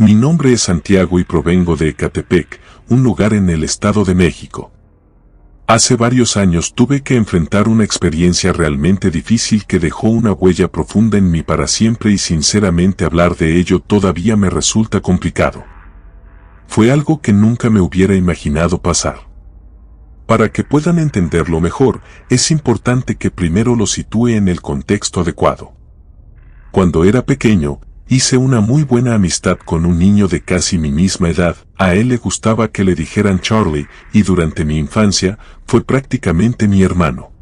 Mi nombre es Santiago y provengo de Ecatepec, un lugar en el Estado de México. Hace varios años tuve que enfrentar una experiencia realmente difícil que dejó una huella profunda en mí para siempre y sinceramente hablar de ello todavía me resulta complicado. Fue algo que nunca me hubiera imaginado pasar. Para que puedan entenderlo mejor, es importante que primero lo sitúe en el contexto adecuado. Cuando era pequeño, hice una muy buena amistad con un niño de casi mi misma edad. A él le gustaba que le dijeran Charlie, y durante mi infancia, fue prácticamente mi hermano.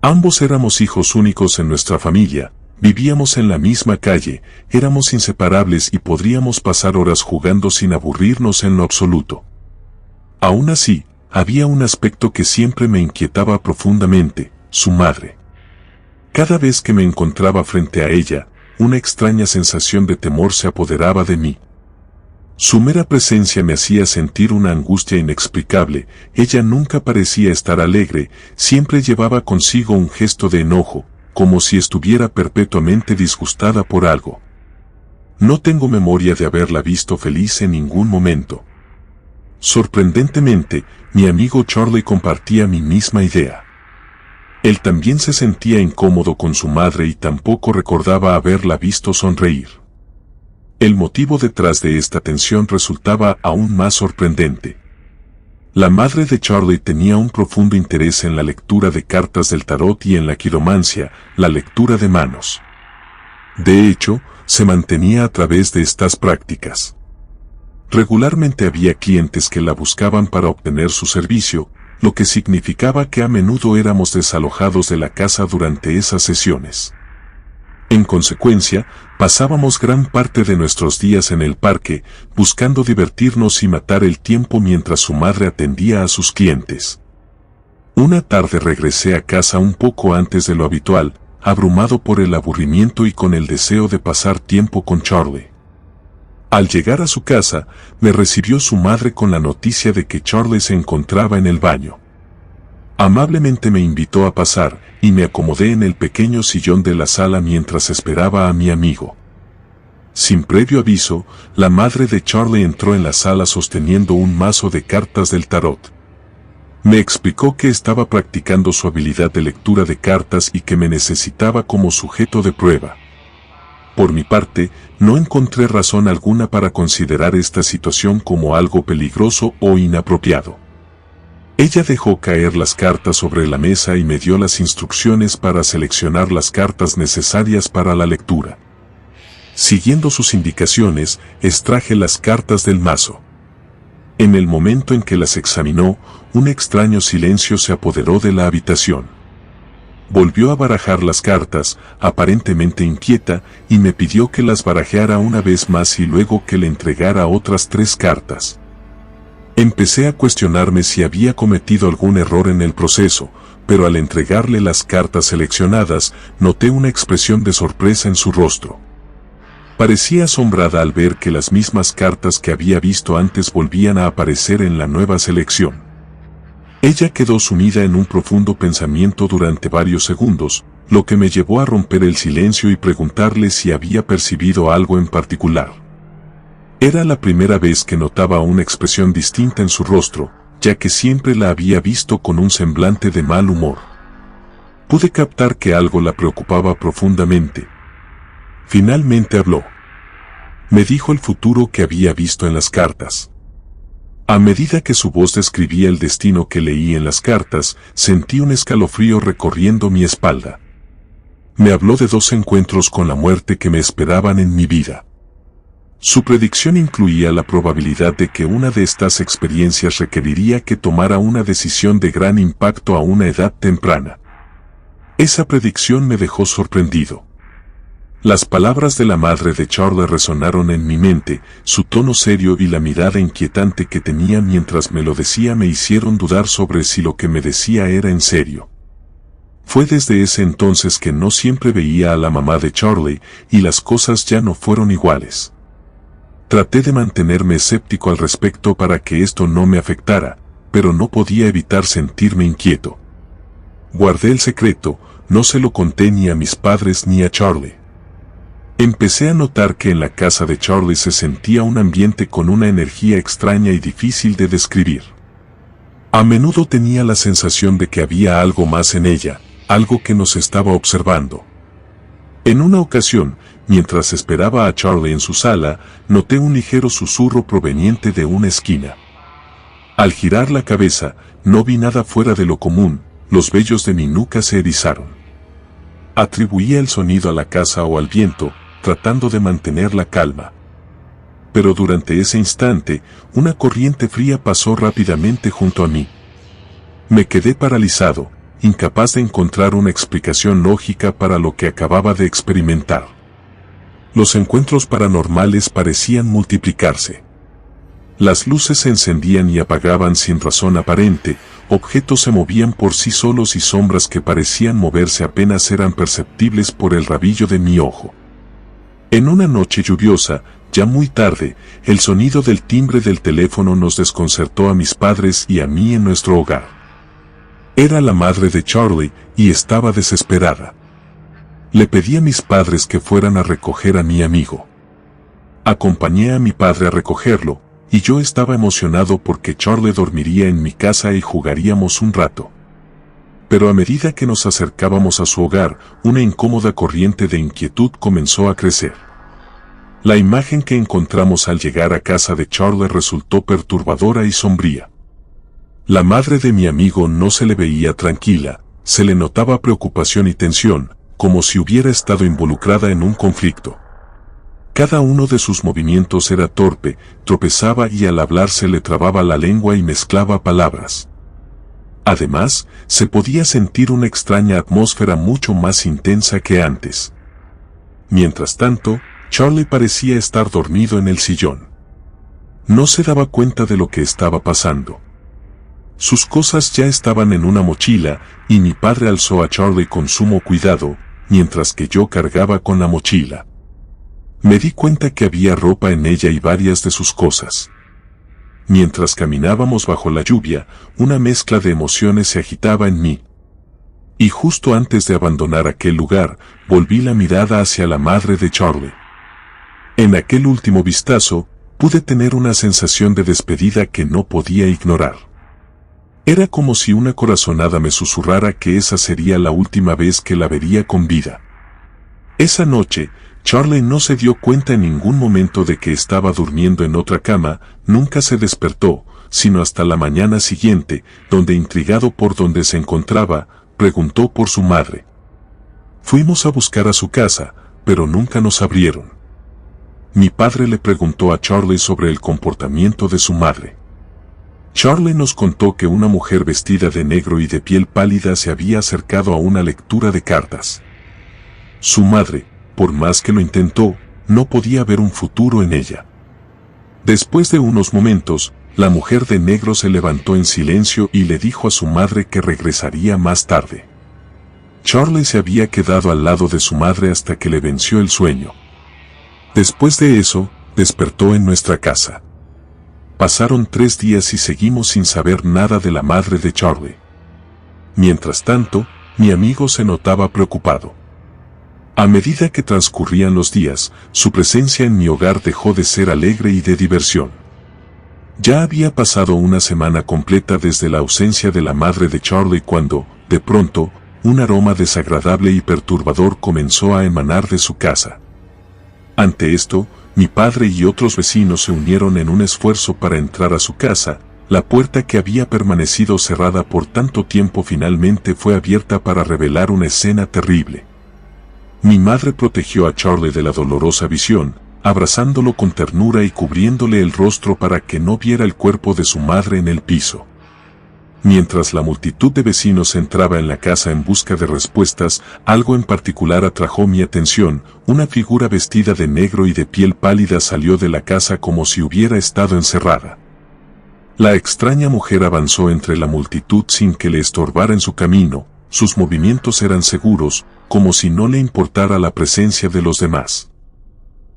Ambos éramos hijos únicos en nuestra familia, vivíamos en la misma calle, éramos inseparables y podríamos pasar horas jugando sin aburrirnos en lo absoluto. Aún así, había un aspecto que siempre me inquietaba profundamente: su madre. Cada vez que me encontraba frente a ella, una extraña sensación de temor se apoderaba de mí. Su mera presencia me hacía sentir una angustia inexplicable. Ella nunca parecía estar alegre, siempre llevaba consigo un gesto de enojo, como si estuviera perpetuamente disgustada por algo. No tengo memoria de haberla visto feliz en ningún momento. Sorprendentemente, mi amigo Charlie compartía mi misma idea. Él también se sentía incómodo con su madre y tampoco recordaba haberla visto sonreír. El motivo detrás de esta tensión resultaba aún más sorprendente. La madre de Charlie tenía un profundo interés en la lectura de cartas del tarot y en la quiromancia, la lectura de manos. De hecho, se mantenía a través de estas prácticas. Regularmente había clientes que la buscaban para obtener su servicio, lo que significaba que a menudo éramos desalojados de la casa durante esas sesiones. En consecuencia, pasábamos gran parte de nuestros días en el parque, buscando divertirnos y matar el tiempo mientras su madre atendía a sus clientes. Una tarde regresé a casa un poco antes de lo habitual, abrumado por el aburrimiento y con el deseo de pasar tiempo con Charlie. Al llegar a su casa, me recibió su madre con la noticia de que Charlie se encontraba en el baño. Amablemente me invitó a pasar, y me acomodé en el pequeño sillón de la sala mientras esperaba a mi amigo. Sin previo aviso, la madre de Charlie entró en la sala sosteniendo un mazo de cartas del tarot. Me explicó que estaba practicando su habilidad de lectura de cartas y que me necesitaba como sujeto de prueba. Por mi parte, no encontré razón alguna para considerar esta situación como algo peligroso o inapropiado. Ella dejó caer las cartas sobre la mesa y me dio las instrucciones para seleccionar las cartas necesarias para la lectura. Siguiendo sus indicaciones, extraje las cartas del mazo. En el momento en que las examinó, un extraño silencio se apoderó de la habitación. Volvió a barajar las cartas, aparentemente inquieta, y me pidió que las barajeara una vez más y luego que le entregara otras 3 cartas. Empecé a cuestionarme si había cometido algún error en el proceso, pero al entregarle las cartas seleccionadas, noté una expresión de sorpresa en su rostro. Parecía asombrada al ver que las mismas cartas que había visto antes volvían a aparecer en la nueva selección. Ella quedó sumida en un profundo pensamiento durante varios segundos, lo que me llevó a romper el silencio y preguntarle si había percibido algo en particular. Era la primera vez que notaba una expresión distinta en su rostro, ya que siempre la había visto con un semblante de mal humor. Pude captar que algo la preocupaba profundamente. Finalmente habló. Me dijo el futuro que había visto en las cartas. A medida que su voz describía el destino que leí en las cartas, sentí un escalofrío recorriendo mi espalda. Me habló de 2 encuentros con la muerte que me esperaban en mi vida. Su predicción incluía la probabilidad de que una de estas experiencias requeriría que tomara una decisión de gran impacto a una edad temprana. Esa predicción me dejó sorprendido. Las palabras de la madre de Charlie resonaron en mi mente, su tono serio y la mirada inquietante que tenía mientras me lo decía me hicieron dudar sobre si lo que me decía era en serio. Fue desde ese entonces que no siempre veía a la mamá de Charlie, y las cosas ya no fueron iguales. Traté de mantenerme escéptico al respecto para que esto no me afectara, pero no podía evitar sentirme inquieto. Guardé el secreto, no se lo conté ni a mis padres ni a Charlie. Empecé a notar que en la casa de Charlie se sentía un ambiente con una energía extraña y difícil de describir. A menudo tenía la sensación de que había algo más en ella, algo que nos estaba observando. En una ocasión, mientras esperaba a Charlie en su sala, noté un ligero susurro proveniente de una esquina. Al girar la cabeza, no vi nada fuera de lo común, los vellos de mi nuca se erizaron. Atribuía el sonido a la casa o al viento, tratando de mantener la calma. Pero durante ese instante, una corriente fría pasó rápidamente junto a mí. Me quedé paralizado, incapaz de encontrar una explicación lógica para lo que acababa de experimentar. Los encuentros paranormales parecían multiplicarse. Las luces se encendían y apagaban sin razón aparente, objetos se movían por sí solos y sombras que parecían moverse apenas eran perceptibles por el rabillo de mi ojo. En una noche lluviosa, ya muy tarde, el sonido del timbre del teléfono nos desconcertó a mis padres y a mí en nuestro hogar. Era la madre de Charlie y estaba desesperada. Le pedí a mis padres que fueran a recoger a mi amigo. Acompañé a mi padre a recogerlo, y yo estaba emocionado porque Charlie dormiría en mi casa y jugaríamos un rato. Pero a medida que nos acercábamos a su hogar, una incómoda corriente de inquietud comenzó a crecer. La imagen que encontramos al llegar a casa de Charlie resultó perturbadora y sombría. La madre de mi amigo no se le veía tranquila, se le notaba preocupación y tensión, como si hubiera estado involucrada en un conflicto. Cada uno de sus movimientos era torpe, tropezaba y al hablar se le trababa la lengua y mezclaba palabras. Además, se podía sentir una extraña atmósfera mucho más intensa que antes. Mientras tanto, Charlie parecía estar dormido en el sillón. No se daba cuenta de lo que estaba pasando. Sus cosas ya estaban en una mochila, y mi padre alzó a Charlie con sumo cuidado, mientras que yo cargaba con la mochila. Me di cuenta que había ropa en ella y varias de sus cosas. Mientras caminábamos bajo la lluvia, una mezcla de emociones se agitaba en mí. Y justo antes de abandonar aquel lugar, volví la mirada hacia la madre de Charlie. En aquel último vistazo, pude tener una sensación de despedida que no podía ignorar. Era como si una corazonada me susurrara que esa sería la última vez que la vería con vida. Esa noche, Charlie no se dio cuenta en ningún momento de que estaba durmiendo en otra cama, nunca se despertó, sino hasta la mañana siguiente, donde intrigado por donde se encontraba, preguntó por su madre. Fuimos a buscar a su casa, pero nunca nos abrieron. Mi padre le preguntó a Charlie sobre el comportamiento de su madre. Charlie nos contó que una mujer vestida de negro y de piel pálida se había acercado a una lectura de cartas. Su madre, por más que lo intentó, no podía ver un futuro en ella. Después de unos momentos, la mujer de negro se levantó en silencio y le dijo a su madre que regresaría más tarde. Charlie se había quedado al lado de su madre hasta que le venció el sueño. Después de eso, despertó en nuestra casa. Pasaron 3 días y seguimos sin saber nada de la madre de Charlie. Mientras tanto, mi amigo se notaba preocupado. A medida que transcurrían los días, su presencia en mi hogar dejó de ser alegre y de diversión. Ya había pasado una semana completa desde la ausencia de la madre de Charlie cuando, de pronto, un aroma desagradable y perturbador comenzó a emanar de su casa. Ante esto, mi padre y otros vecinos se unieron en un esfuerzo para entrar a su casa. La puerta que había permanecido cerrada por tanto tiempo finalmente fue abierta para revelar una escena terrible. Mi madre protegió a Charlie de la dolorosa visión, abrazándolo con ternura y cubriéndole el rostro para que no viera el cuerpo de su madre en el piso. Mientras la multitud de vecinos entraba en la casa en busca de respuestas, algo en particular atrajo mi atención. Una figura vestida de negro y de piel pálida salió de la casa como si hubiera estado encerrada. La extraña mujer avanzó entre la multitud sin que le estorbara en su camino, sus movimientos eran seguros, como si no le importara la presencia de los demás.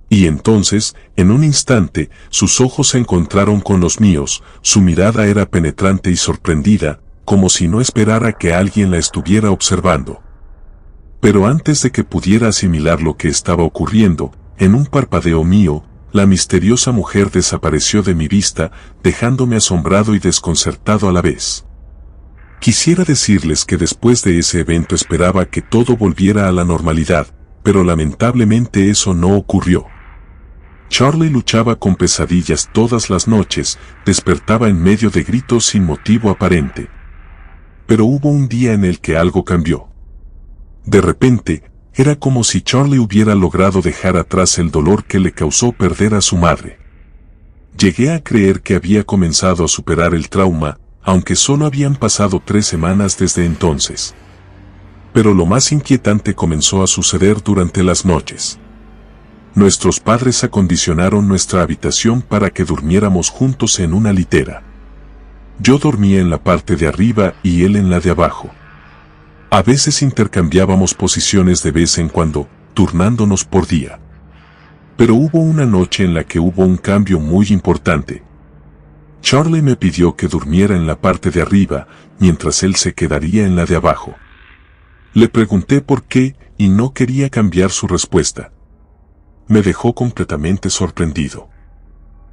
Y entonces, en un instante, sus ojos se encontraron con los míos, su mirada era penetrante y sorprendida, como si no esperara que alguien la estuviera observando. Pero antes de que pudiera asimilar lo que estaba ocurriendo, en un parpadeo mío, la misteriosa mujer desapareció de mi vista, dejándome asombrado y desconcertado a la vez. Quisiera decirles que después de ese evento esperaba que todo volviera a la normalidad, pero lamentablemente eso no ocurrió. Charlie luchaba con pesadillas todas las noches, despertaba en medio de gritos sin motivo aparente. Pero hubo un día en el que algo cambió. De repente, era como si Charlie hubiera logrado dejar atrás el dolor que le causó perder a su madre. Llegué a creer que había comenzado a superar el trauma, aunque solo habían pasado 3 semanas desde entonces. Pero lo más inquietante comenzó a suceder durante las noches. Nuestros padres acondicionaron nuestra habitación para que durmiéramos juntos en una litera. Yo dormía en la parte de arriba y él en la de abajo. A veces intercambiábamos posiciones de vez en cuando, turnándonos por día. Pero hubo una noche en la que hubo un cambio muy importante. Charlie me pidió que durmiera en la parte de arriba, mientras él se quedaría en la de abajo. Le pregunté por qué, y no quería cambiar su respuesta. Me dejó completamente sorprendido.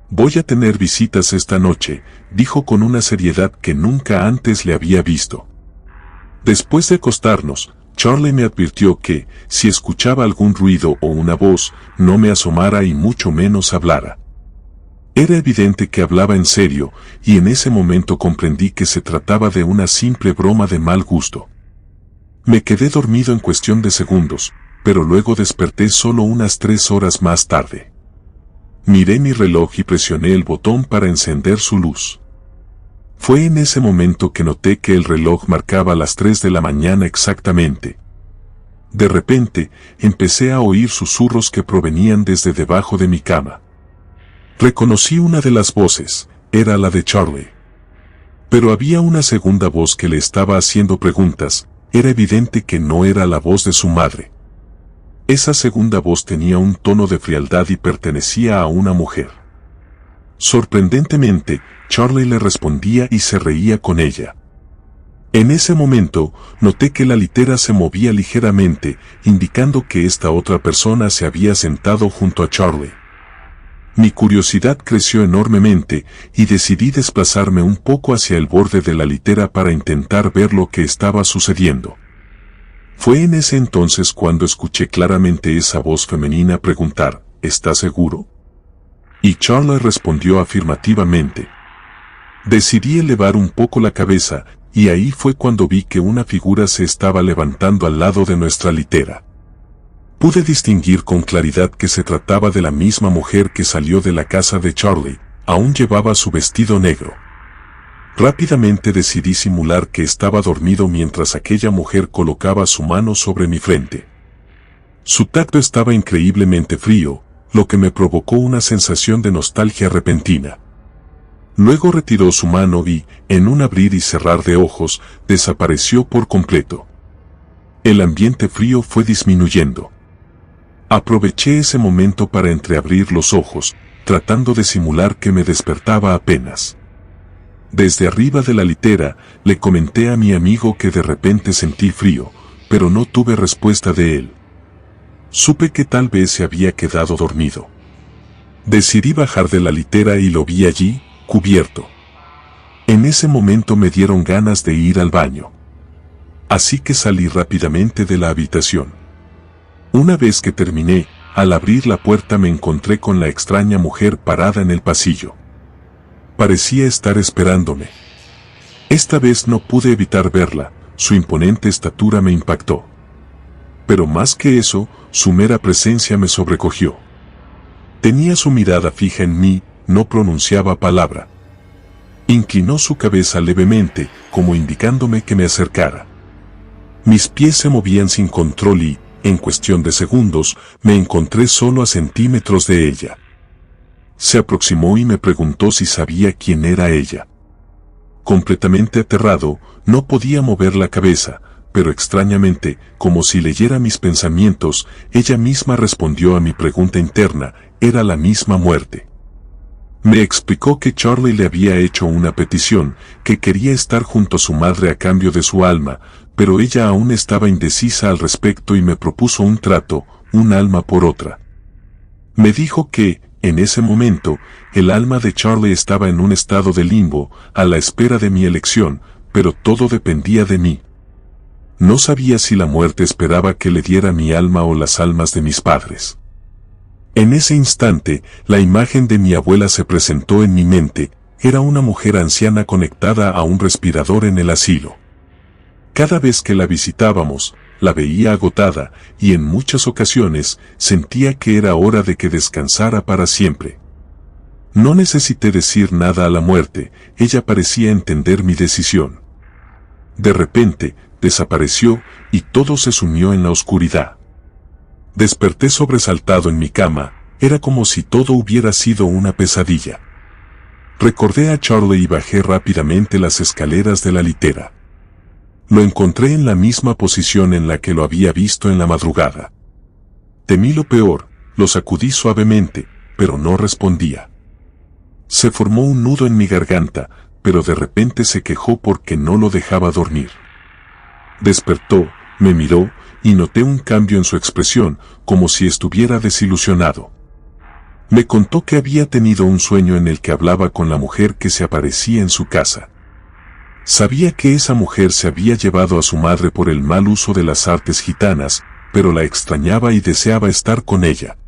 «Voy a tener visitas esta noche», dijo con una seriedad que nunca antes le había visto. Después de acostarnos, Charlie me advirtió que, si escuchaba algún ruido o una voz, no me asomara y mucho menos hablara. Era evidente que hablaba en serio, y en ese momento comprendí que se trataba de una simple broma de mal gusto. Me quedé dormido en cuestión de segundos, pero luego desperté solo unas 3 horas más tarde. Miré mi reloj y presioné el botón para encender su luz. Fue en ese momento que noté que el reloj marcaba las 3 de la mañana exactamente. De repente, empecé a oír susurros que provenían desde debajo de mi cama. Reconocí una de las voces, era la de Charlie. Pero había una segunda voz que le estaba haciendo preguntas, era evidente que no era la voz de su madre. Esa segunda voz tenía un tono de frialdad y pertenecía a una mujer. Sorprendentemente, Charlie le respondía y se reía con ella. En ese momento, noté que la litera se movía ligeramente, indicando que esta otra persona se había sentado junto a Charlie. Mi curiosidad creció enormemente y decidí desplazarme un poco hacia el borde de la litera para intentar ver lo que estaba sucediendo. Fue en ese entonces cuando escuché claramente esa voz femenina preguntar, ¿estás seguro? Y Charlie respondió afirmativamente. Decidí elevar un poco la cabeza, y ahí fue cuando vi que una figura se estaba levantando al lado de nuestra litera. Pude distinguir con claridad que se trataba de la misma mujer que salió de la casa de Charlie, aún llevaba su vestido negro. Rápidamente decidí simular que estaba dormido mientras aquella mujer colocaba su mano sobre mi frente. Su tacto estaba increíblemente frío, lo que me provocó una sensación de nostalgia repentina. Luego retiró su mano y, en un abrir y cerrar de ojos, desapareció por completo. El ambiente frío fue disminuyendo. Aproveché ese momento para entreabrir los ojos, tratando de simular que me despertaba apenas. Desde arriba de la litera, le comenté a mi amigo que de repente sentí frío, pero no tuve respuesta de él. Supe que tal vez se había quedado dormido. Decidí bajar de la litera y lo vi allí, cubierto. En ese momento me dieron ganas de ir al baño. Así que salí rápidamente de la habitación. Una vez que terminé, al abrir la puerta me encontré con la extraña mujer parada en el pasillo. Parecía estar esperándome. Esta vez no pude evitar verla, su imponente estatura me impactó. Pero más que eso, su mera presencia me sobrecogió. Tenía su mirada fija en mí, no pronunciaba palabra. Inclinó su cabeza levemente, como indicándome que me acercara. Mis pies se movían sin control y, en cuestión de segundos, me encontré solo a centímetros de ella. Se aproximó y me preguntó si sabía quién era ella. Completamente aterrado, no podía mover la cabeza, pero extrañamente, como si leyera mis pensamientos, ella misma respondió a mi pregunta interna, era la misma muerte. Me explicó que Charlie le había hecho una petición, que quería estar junto a su madre a cambio de su alma, pero ella aún estaba indecisa al respecto y me propuso un trato, un alma por otra. Me dijo que, en ese momento, el alma de Charlie estaba en un estado de limbo, a la espera de mi elección, pero todo dependía de mí. No sabía si la muerte esperaba que le diera mi alma o las almas de mis padres. En ese instante, la imagen de mi abuela se presentó en mi mente. Era una mujer anciana conectada a un respirador en el asilo. Cada vez que la visitábamos, la veía agotada, y en muchas ocasiones sentía que era hora de que descansara para siempre. No necesité decir nada a la muerte, ella parecía entender mi decisión. De repente, desapareció, y todo se sumió en la oscuridad. Desperté sobresaltado en mi cama, era como si todo hubiera sido una pesadilla. Recordé a Charlie y bajé rápidamente las escaleras de la litera. Lo encontré en la misma posición en la que lo había visto en la madrugada. Temí lo peor, lo sacudí suavemente, pero no respondía. Se formó un nudo en mi garganta, pero de repente se quejó porque no lo dejaba dormir. Despertó, me miró, y noté un cambio en su expresión, como si estuviera desilusionado. Me contó que había tenido un sueño en el que hablaba con la mujer que se aparecía en su casa. Sabía que esa mujer se había llevado a su madre por el mal uso de las artes gitanas, pero la extrañaba y deseaba estar con ella.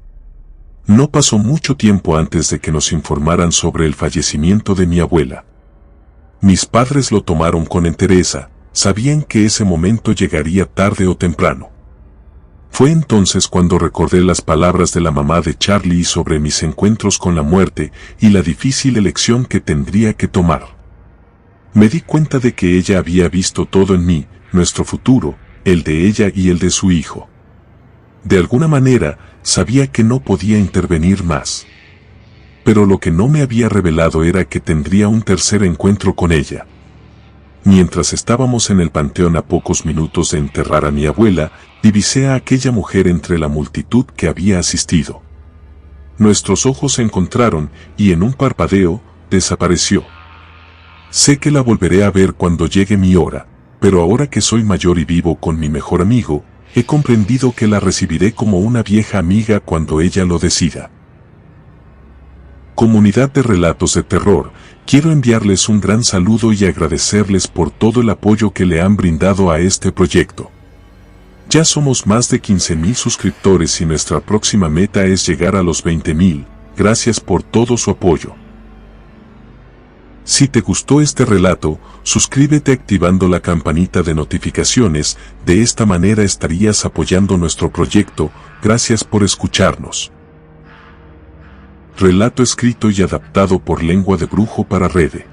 No pasó mucho tiempo antes de que nos informaran sobre el fallecimiento de mi abuela. Mis padres lo tomaron con entereza, sabían que ese momento llegaría tarde o temprano. Fue entonces cuando recordé las palabras de la mamá de Charlie sobre mis encuentros con la muerte y la difícil elección que tendría que tomar. Me di cuenta de que ella había visto todo en mí, nuestro futuro, el de ella y el de su hijo. De alguna manera, sabía que no podía intervenir más. Pero lo que no me había revelado era que tendría un tercer encuentro con ella. Mientras estábamos en el panteón a pocos minutos de enterrar a mi abuela, divisé a aquella mujer entre la multitud que había asistido. Nuestros ojos se encontraron y en un parpadeo, desapareció. Sé que la volveré a ver cuando llegue mi hora, pero ahora que soy mayor y vivo con mi mejor amigo, he comprendido que la recibiré como una vieja amiga cuando ella lo decida. Comunidad de Relatos de Terror, quiero enviarles un gran saludo y agradecerles por todo el apoyo que le han brindado a este proyecto. Ya somos más de 15,000 suscriptores y nuestra próxima meta es llegar a los 20,000, gracias por todo su apoyo. Si te gustó este relato, suscríbete activando la campanita de notificaciones, de esta manera estarías apoyando nuestro proyecto. Gracias por escucharnos. Relato escrito y adaptado por Lengua de Brujo para Rede.